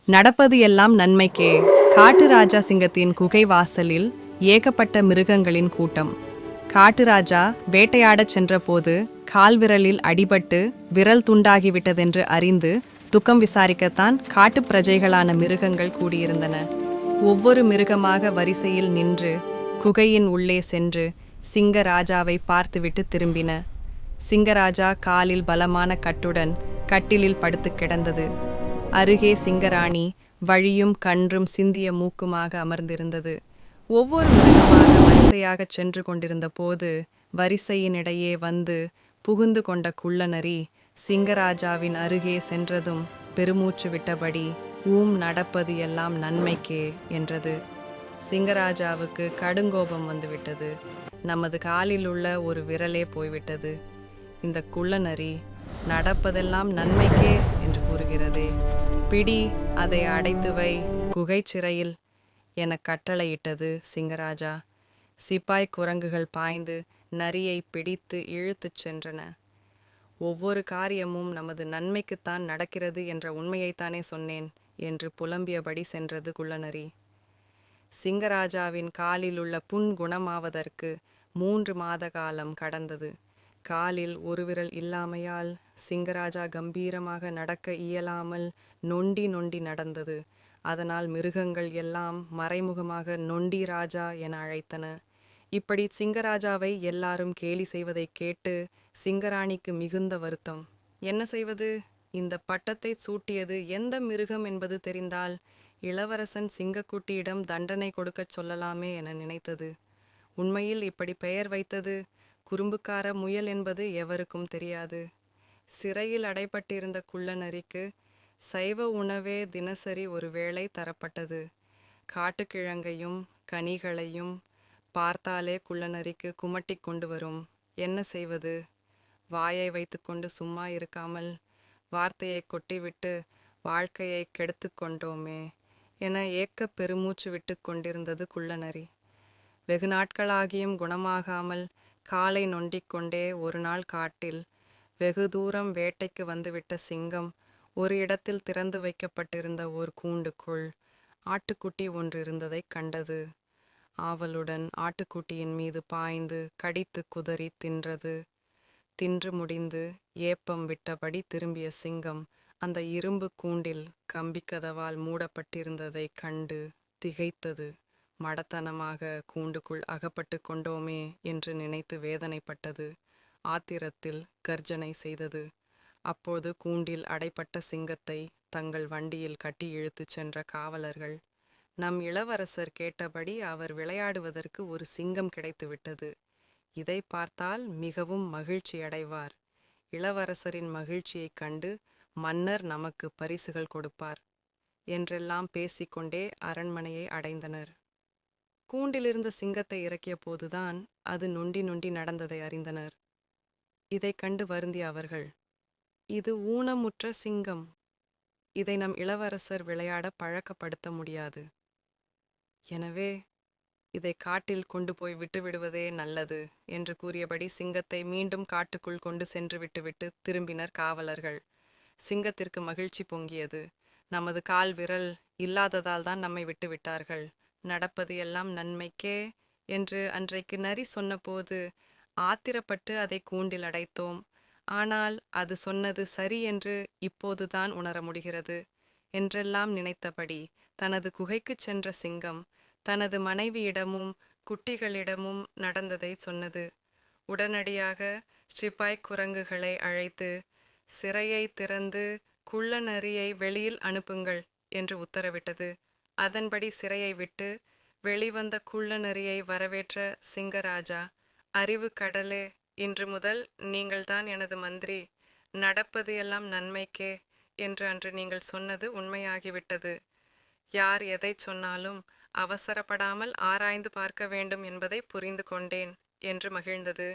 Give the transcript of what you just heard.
நடப்பது எல்லாம் நன்மைக்கே. காட்டு ராஜா சிங்கத்தின் குகை வாசலில் ஏகப்பட்ட மிருகங்களின் கூட்டம். காட்டு ராஜா வேட்டையாடச் சென்றபோது கால்விரலில் அடிபட்டு விரல் துண்டாகிவிட்டதென்று அறிந்து துக்கம் விசாரிக்கத்தான் காட்டுப் பிரஜைகளான மிருகங்கள் கூடியிருந்தன. ஒவ்வொரு மிருகமாக வரிசையில் நின்று குகையின் உள்ளே சென்று சிங்கராஜாவை பார்த்துவிட்டு திரும்பின. சிங்கராஜா காலில் பலமான கட்டுடன் கட்டிலில் படுத்து கிடந்தது. அருகே சிங்கராணி வழியும் கன்றும் சிந்திய மூக்குமாக அமர்ந்திருந்தது. ஒவ்வொரு மிருகமாக வரிசையாகச் சென்று கொண்டிருந்த போது வரிசையினிடையே வந்து புகுந்து கொண்ட குள்ளநரி சிங்கராஜாவின் அருகே சென்றதும் பெருமூச்சு விட்டபடி நடப்பது எல்லாம் நன்மைக்கே என்றது. சிங்கராஜாவுக்கு கடுங்கோபம் வந்துவிட்டது. நமது காலில் உள்ள ஒரு விரலே போய்விட்டது. இந்த குள்ளநரி நடப்பதெல்லாம் நன்மைக்கே என்று கூறுகிறதே, பிடி, அதை அடைத்து வை குகை சிறையில் என கட்டளையிட்டது சிங்கராஜா. சிப்பாய் குரங்குகள் பாய்ந்து நரியை பிடித்து இழுத்துச் சென்றன. ஒவ்வொரு காரியமும் நமது நன்மைக்குத்தான் நடக்கிறது என்ற உண்மையைத்தானே சொன்னேன் என்று புலம்பியபடி சென்றது குள்ளநரி. சிங்கராஜாவின் காலில் உள்ள புண் குணமாவதற்கு 3 மாத காலம் கடந்தது. காலில் ஒரு விரல் இல்லாமையால் சிங்கராஜா கம்பீரமாக நடக்க இயலாமல் நொண்டி நொண்டி நடந்தது. அதனால் மிருகங்கள் எல்லாம் மறைமுகமாக நொண்டி ராஜா என அழைத்தன. இப்படி சிங்கராஜாவை எல்லாரும் கேலி செய்வதைக் கேட்டு சிங்கராணிக்கு மிகுந்த வருத்தம். என்ன செய்வது? இந்த பட்டத்தை சூட்டியது எந்த மிருகம் என்பது தெரிந்தால் இளவரசன் சிங்கக்குட்டியிடம் தண்டனை கொடுக்கச் சொல்லலாமே என நினைத்தது. உண்மையில் இப்படி பெயர் வைத்தது குறும்புக்கார முயல் என்பது எவருக்கும் தெரியாது. சிறையில் அடைப்பட்டிருந்த குள்ளநரிக்கு சைவ உணவே தினசரி ஒரு வேளை தரப்பட்டது. காட்டுக்கிழங்கையும் கனிகளையும் பார்த்தாலே குள்ளநரிக்கு குமட்டி கொண்டு வரும். என்ன செய்வது? வாயை வைத்துக்கொண்டு சும்மா இருக்காமல் வார்த்தையை கொட்டிவிட்டு வாழ்க்கையை கெடுத்து கொண்டோமே என ஏக்கப் பெருமூச்சு விட்டு கொண்டிருந்தது குள்ளநரி. வெகு நாட்களாகியும் குணமாகாமல் காலை நொண்டிக்கொண்டே ஒரு நாள் காட்டில் வெகு தூரம் வேட்டைக்கு வந்துவிட்ட சிங்கம் ஒரு இடத்தில் திறந்து வைக்கப்பட்டிருந்த ஒரு கூண்டுக்குள் ஆட்டுக்குட்டி ஒன்று இருந்ததைக் கண்டது. ஆவலுடன் ஆட்டுக்குட்டியின் மீது பாய்ந்து கடித்து குதறி தின்றது. தின்று முடிந்து ஏப்பம் விட்டபடி திரும்பிய சிங்கம் அந்த இரும்பு கூண்டில் கம்பிக்கதவால் மூடப்பட்டிருந்ததைக் கண்டு திகைத்தது. மடத்தனமாக கூண்டுக்குள் அகப்பட்டு கொண்டோமே என்று நினைத்து வேதனைப்பட்டது. ஆத்திரத்தில் கர்ஜனை செய்தது. அப்போது கூண்டில் அடைப்பட்ட சிங்கத்தை தங்கள் வண்டியில் கட்டி இழுத்துச் சென்ற காவலர்கள், நம் இளவரசர் கேட்டபடி அவர் விளையாடுவதற்கு ஒரு சிங்கம் கிடைத்துவிட்டது. இதை பார்த்தால் மிகவும் மகிழ்ச்சியடைவார். இளவரசரின் மகிழ்ச்சியைக் கண்டு மன்னர் நமக்கு பரிசுகள் கொடுப்பார் என்றெல்லாம் பேசிக்கொண்டே அரண்மனையை அடைந்தனர். கூண்டிலிருந்த சிங்கத்தை இறக்கிய போதுதான் அது நொண்டி நொண்டி நடந்ததை அறிந்தனர். இதை கண்டு வருந்திய அவர்கள், இது ஊனமுற்ற சிங்கம். இதை நம் இளவரசர் விளையாட பழக்கப்படுத்த முடியாது. எனவே இதை காட்டில் கொண்டு போய் விட்டுவிடுவதே நல்லது என்று கூறியபடி சிங்கத்தை மீண்டும் காட்டுக்குள் கொண்டு சென்று விட்டுவிட்டு திரும்பினர் காவலர்கள். சிங்கத்திற்கு மகிழ்ச்சி பொங்கியது. நமது கால் விரல் இல்லாததால் தான் நம்மை விட்டுவிட்டார்கள். நடப்பது எல்லாம் நன்மைக்கே என்று அன்றைக்கு நரி சொன்னபோது ஆத்திரப்பட்டு அதை கூண்டில் அடைத்தோம். ஆனால் அது சொன்னது சரி என்று இப்போதுதான் உணர முடிகிறது என்றெல்லாம் நினைத்தபடி தனது குகைக்குச் சென்ற சிங்கம் தனது மனைவியிடமும் குட்டிகளிடமும் நடந்ததை சொன்னது. உடனடியாக சிப்பாய் குரங்குகளை அழைத்து சிறையை திறந்து குள்ளநரியை வெளியில் அனுப்புங்கள் என்று உத்தரவிட்டது. அதன்படி சிறையை விட்டு வெளிவந்த குள்ளநரியை வரவேற்ற சிங்கராஜா, அறிவு கடலே, இன்று முதல் நீங்கள்தான் எனது மந்திரி. நடப்பது எல்லாம் நன்மைக்கே என்று அன்று நீங்கள் சொன்னது உண்மையாகிவிட்டது. யார் எதை சொன்னாலும் அவசரப்படாமல் ஆராய்ந்து பார்க்க வேண்டும் என்பதை புரிந்து கொண்டேன் என்று மகிழ்ந்தது.